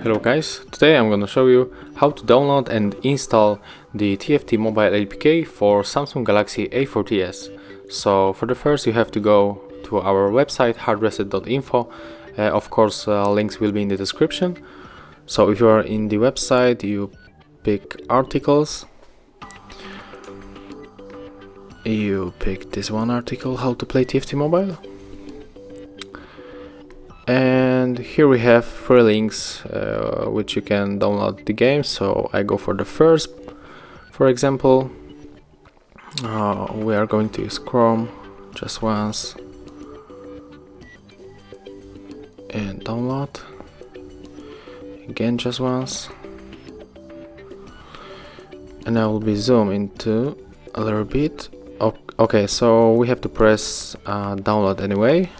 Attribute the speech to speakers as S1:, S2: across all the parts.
S1: Hello guys, today I'm gonna show you how to download and install the TFT mobile APK for Samsung Galaxy A30s. So for the first you have to go to our website HardReset.Info. Of course links will be in the description. So if you are in the website, you pick articles. You pick this one article, how to play TFT mobile. And here we have 3 links which you can download the game. So I go for the first. For example, we are going to use Chrome just once and download again just once, and I will be zoom into a little bit. Okay, so we have to press download anyway.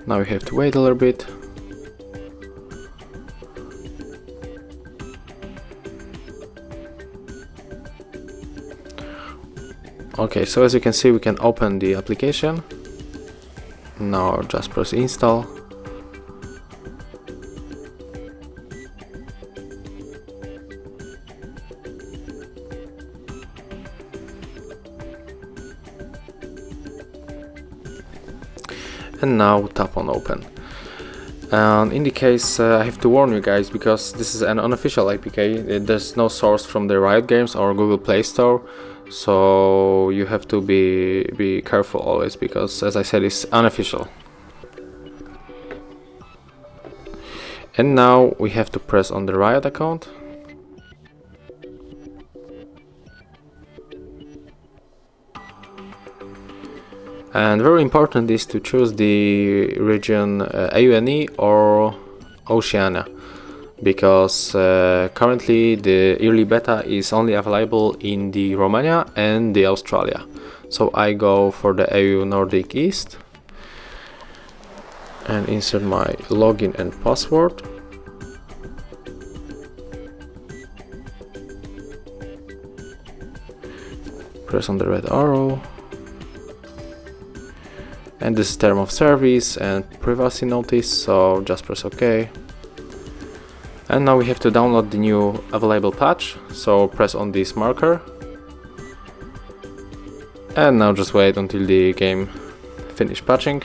S1: Now we have to wait a little bit. Okay, so as you can see, we can open the application. Now just press install. And now tap on open. In the case, I have to warn you guys, because this is an unofficial APK. There's no source from the Riot Games or Google Play Store, so you have to be careful always, because as I said, it's unofficial. And now we have to press on the Riot account. And very important is to choose the region AUNE or Oceania, because currently the early beta is only available in the Romania and the Australia. So I go for the EU Nordic East and insert my login and password. Press on the red arrow. And this is term of service and privacy notice, so just press OK. And now we have to download the new available patch, so press on this marker. And now just wait until the game finish patching.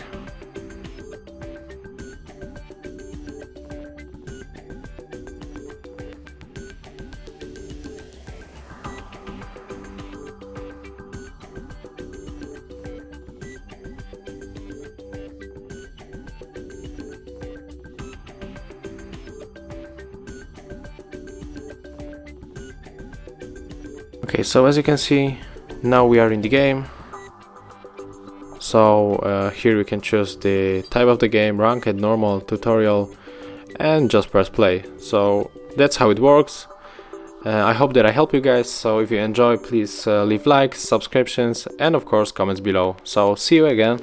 S1: Okay, so as you can see, now we are in the game. So here we can choose the type of the game, ranked, normal, tutorial, and just press play. So that's how it works. I hope that I help you guys. So if you enjoy, please leave likes, subscriptions, and of course comments below. So see you again.